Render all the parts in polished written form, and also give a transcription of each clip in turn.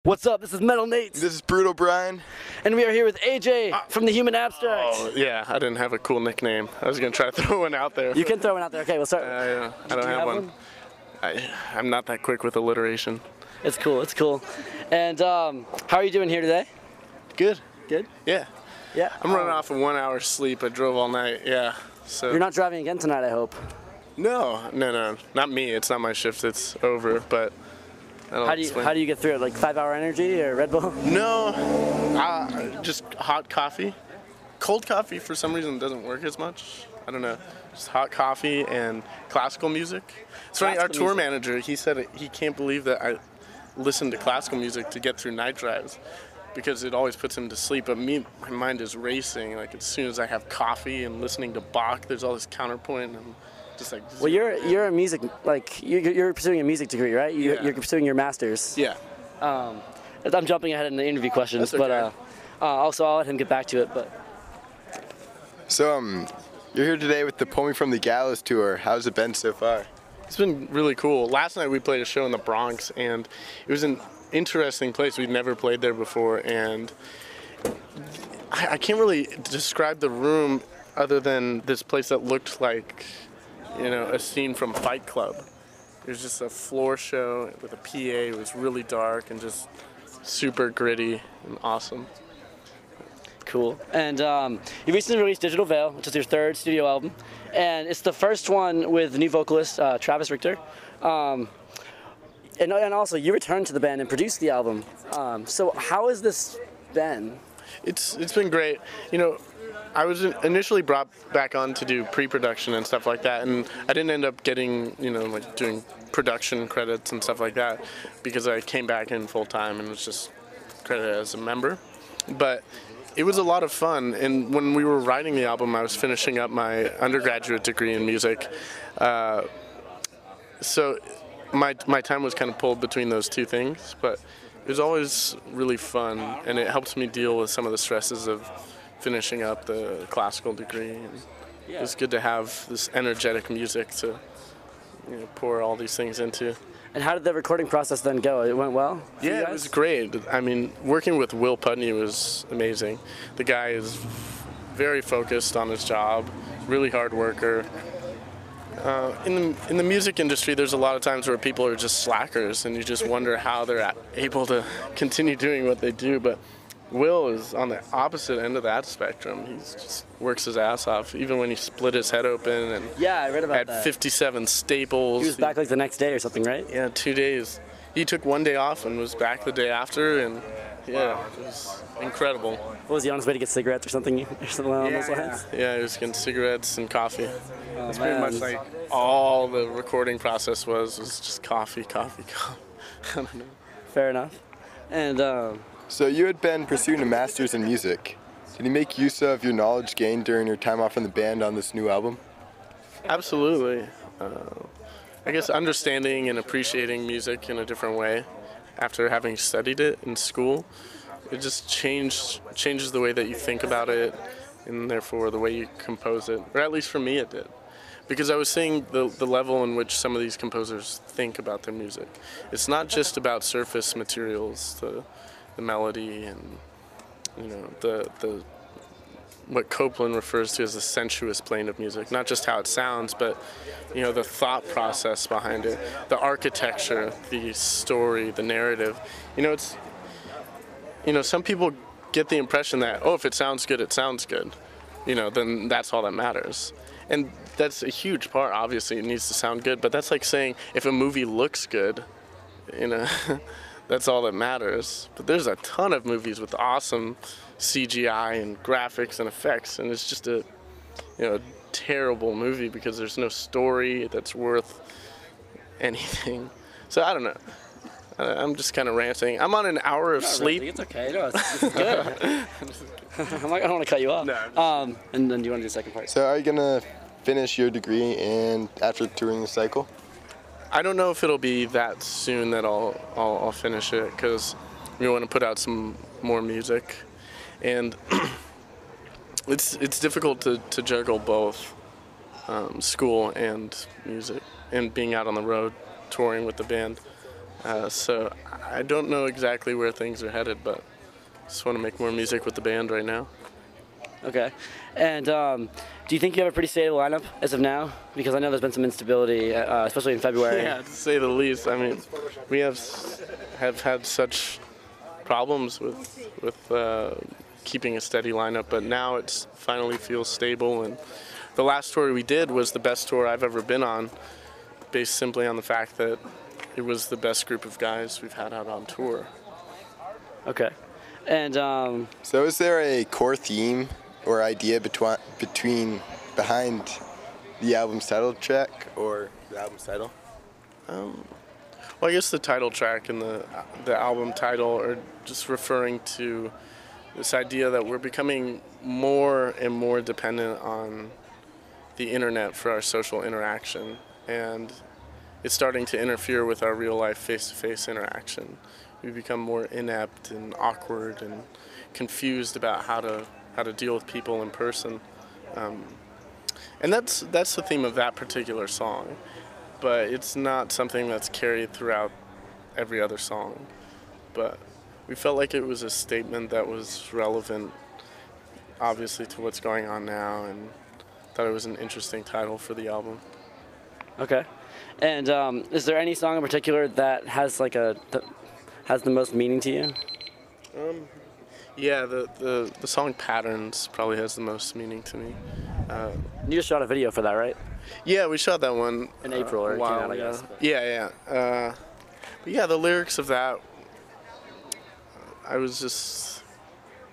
What's up? This is Metal Nate. This is Brutal Brian. And we are here with AJ from the Human Abstract. Oh, yeah, I didn't have a cool nickname. I was going to try to throw one out there. You can throw one out there. Okay, we'll start. I don't have one. I'm not that quick with alliteration. It's cool, it's cool. And how are you doing here today? Good. Good? Yeah. Yeah. I'm running off of 1 hour sleep. I drove all night, yeah. So. You're not driving again tonight, I hope. No, not me. It's not my shift. It's over, but how do you get through it? Like 5 Hour Energy or Red Bull? No, just hot coffee. Cold coffee for some reason doesn't work as much. I don't know. Just hot coffee and classical music. It's funny. Our tour manager, he said he can't believe that I listen to classical music to get through night drives, because it always puts him to sleep. But me, my mind is racing. Like as soon as I have coffee and listening to Bach, there's all this counterpoint. And just like. Well, you're a music, like you're pursuing a music degree, right? You're pursuing your master's. Yeah. I'm jumping ahead in the interview questions, That's okay. but also I'll let him get back to it. But. So you're here today with the Pull Me From the Gallows tour. How's it been so far? It's been really cool. Last night we played a show in the Bronx, and it was an interesting place. We'd never played there before, and I can't really describe the room other than this place that looked like, a scene from Fight Club. It was just a floor show with a PA. It was really dark and just super gritty and awesome. Cool. And you recently released Digital Veil, which is your third studio album, and it's the first one with new vocalist Travis Richter. And also, you returned to the band and produced the album. So how has this been? It's been great. I was initially brought back on to do pre-production and stuff like that, and I didn't end up getting, like doing production credits and stuff like that, because I came back in full time and was just credited as a member. But it was a lot of fun, and when we were writing the album, I was finishing up my undergraduate degree in music. So my time was kind of pulled between those two things, but it was always really fun, and it helps me deal with some of the stresses of finishing up the classical degree. And it was good to have this energetic music to pour all these things into. And how did the recording process then go? It went well? Yeah, it was great. I mean, working with Will Putney was amazing. The guy is very focused on his job, really hard worker. In the music industry, there's a lot of times where people are just slackers, and you just wonder how they're able to continue doing what they do. But Will is on the opposite end of that spectrum. He just works his ass off, even when he split his head open and I read about had that. 57 staples. He was back like the next day or something, right? Yeah, 2 days. He took 1 day off and was back the day after, and yeah, it was incredible. What, was he on his way to get cigarettes or something along those lines? Yeah, he was getting cigarettes and coffee. Oh, That's pretty much like all the recording process was just coffee. I don't know. Fair enough. And So you had been pursuing a master's in music. Did you make use of your knowledge gained during your time off in the band on this new album? Absolutely. I guess understanding and appreciating music in a different way after having studied it in school, it just changes the way that you think about it, and therefore the way you compose it, or at least for me it did. Because I was seeing the level in which some of these composers think about their music. It's not just about surface materials, the melody and the what Copeland refers to as the sensuous plane of music, not just how it sounds, but the thought process behind it, the architecture, the story, the narrative. Some people get the impression that, if it sounds good, it sounds good. Then that's all that matters. And that's a huge part. Obviously it needs to sound good, but that's like saying if a movie looks good, that's all that matters. But there's a ton of movies with awesome CGI and graphics and effects, and it's just a terrible movie because there's no story that's worth anything. So I don't know. I'm just kind of ranting. I'm on an hour of sleep. It's okay. No, it's good. I don't want to cut you off. No, and then do you want to do the second part? So are you gonna finish your degree and after touring the cycle? I don't know if it'll be that soon that I'll finish it, because we want to put out some more music, and it's difficult to juggle both school and music and being out on the road touring with the band. So I don't know exactly where things are headed, but just want to make more music with the band right now. Okay. And do you think you have a pretty stable lineup as of now? Because I know there's been some instability, especially in February. Yeah, to say the least. I mean, we have had such problems with keeping a steady lineup, but now it finally feels stable. And the last tour we did was the best tour I've ever been on, based simply on the fact that it was the best group of guys we've had out on tour. Okay. And So is there a core theme or idea behind the album's title track or the album's title? Well, I guess the title track and the album title are just referring to this idea that we're becoming more and more dependent on the internet for our social interaction, and it's starting to interfere with our real-life face-to-face interaction. We become more inept and awkward and confused about how to deal with people in person, and that's the theme of that particular song. But it's not something that's carried throughout every other song. But we felt like it was a statement that was relevant, obviously, to what's going on now, and thought it was an interesting title for the album. okay. And is there any song in particular that has has the most meaning to you? Yeah, the song Patterns probably has the most meaning to me. You just shot a video for that, right? Yeah, we shot that one In April, or it a came while out, I ago. guess. Yeah. But yeah, the lyrics of that, I was just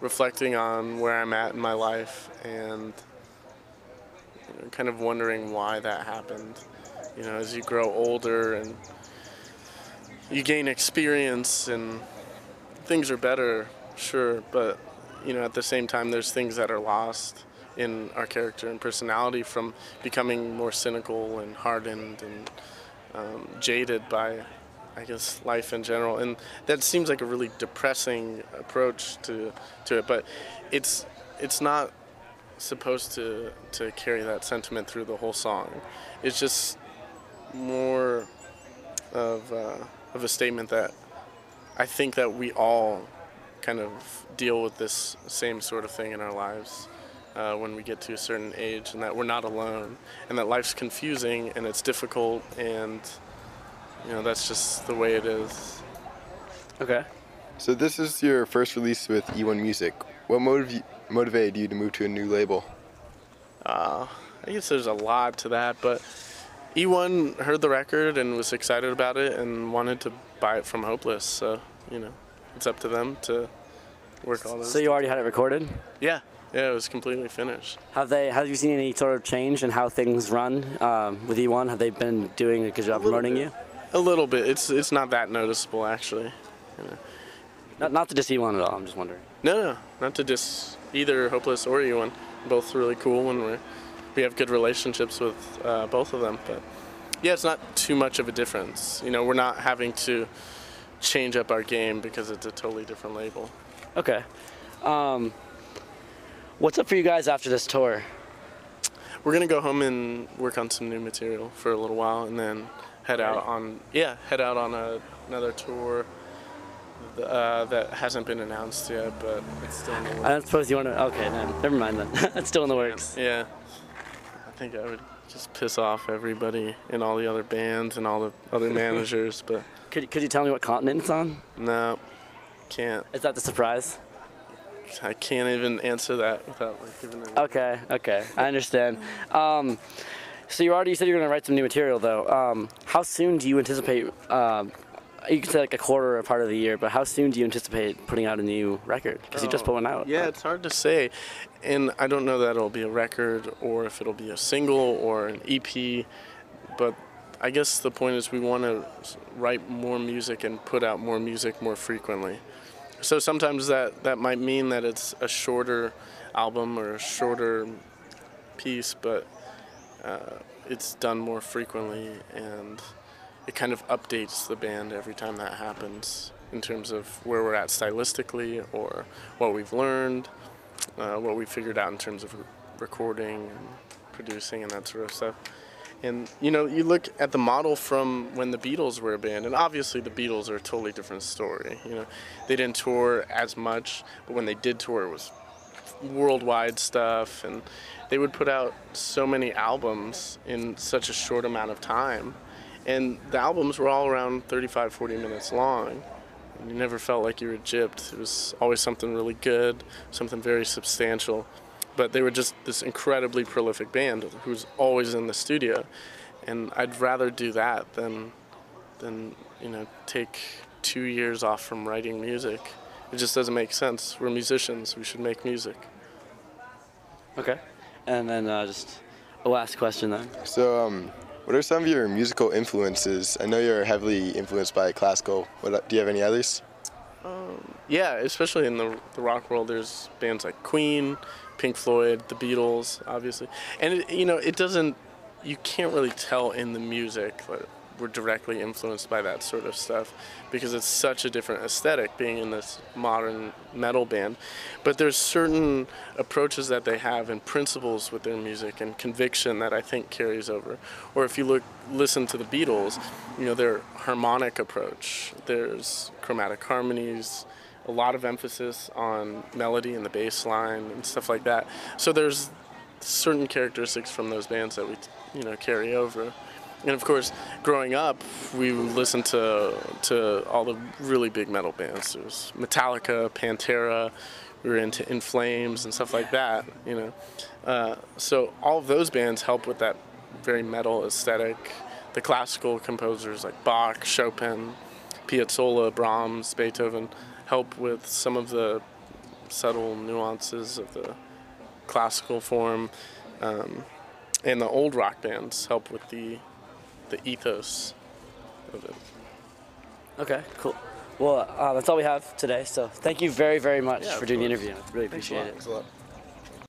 reflecting on where I'm at in my life and kind of wondering why that happened. You know, as you grow older and you gain experience and things are better, sure, but you know, at the same time, there's things that are lost in our character and personality from becoming more cynical and hardened and jaded by, I guess, life in general. And that seems like a really depressing approach to it, but it's not supposed to carry that sentiment through the whole song. It's just more of a statement that I think that we all kind of deal with this same sort of thing in our lives when we get to a certain age, and that we're not alone, and that life's confusing and it's difficult, and you know, that's just the way it is. Okay. So this is your first release with E1 Music. What motivated you to move to a new label? I guess there's a lot to that, but E1 heard the record and was excited about it and wanted to buy it from Hopeless, so, you know, it's up to them to work all those. So you already had it recorded? Yeah, it was completely finished. Have you seen any sort of change in how things run with E1? Have they been doing a good job promoting you? A little bit. It's not that noticeable, actually. You know. Not to diss E1 at all, I'm just wondering. No, not to diss either Hopeless or E1. Both really cool, and we have good relationships with both of them. But yeah, it's not too much of a difference. You know, we're not having to change up our game because it's a totally different label. Okay. What's up for you guys after this tour? We're gonna go home and work on some new material for a little while, and then head out on another tour that hasn't been announced yet, but it's still in the works. I don't suppose you want to. Okay, no, never mind then. It's still in the works. Yeah, I think I would just piss off everybody in all the other bands and all the other managers, but Could you tell me what continent it's on? no, can't. Is that the surprise? I can't even answer that without giving it. Okay, I understand. So you said you're going to write some new material, though. How soon do you anticipate? You can say like a quarter or part of the year, but how soon do you anticipate putting out a new record? Because you just put one out. Yeah, it's hard to say, and I don't know that it'll be a record or if it'll be a single or an EP, but I guess the point is we want to write more music and put out more music more frequently. So sometimes that might mean that it's a shorter album or a shorter piece, but it's done more frequently, and it kind of updates the band every time that happens in terms of where we're at stylistically or what we've learned, what we figured out in terms of recording and producing and that sort of stuff. And, you know, you look at the model from when the Beatles were a band, and obviously the Beatles are a totally different story. You know, they didn't tour as much, but when they did tour, it was worldwide stuff, and they would put out so many albums in such a short amount of time. And the albums were all around 35, 40 minutes long. And you never felt like you were gypped. It was always something really good, something very substantial. But they were just this incredibly prolific band who's always in the studio. And I'd rather do that than you know, take 2 years off from writing music. It just doesn't make sense. We're musicians. We should make music. Okay. And then just a last question then. So, what are some of your musical influences? I know you're heavily influenced by classical. Do you have any others? Yeah, especially in the rock world, there's bands like Queen, Pink Floyd, the Beatles, obviously. And, you know, you can't really tell in the music that we're directly influenced by that sort of stuff because it's such a different aesthetic being in this modern metal band. But there's certain approaches that they have and principles with their music and conviction that I think carries over. Or if you listen to the Beatles, you know, their harmonic approach, there's chromatic harmonies, a lot of emphasis on melody and the bass line and stuff like that. So there's certain characteristics from those bands that we, you know, carry over. And of course, growing up, we listened to all the really big metal bands. There was Metallica, Pantera, we were into In Flames and stuff like that, you know. So all of those bands help with that very metal aesthetic. The classical composers like Bach, Chopin, Piazzolla, Brahms, Beethoven help with some of the subtle nuances of the classical form. And the old rock bands help with the ethos of it. Okay, cool. Well, that's all we have today. So thank you very, very much for doing the interview. I really appreciate it. Thanks a lot.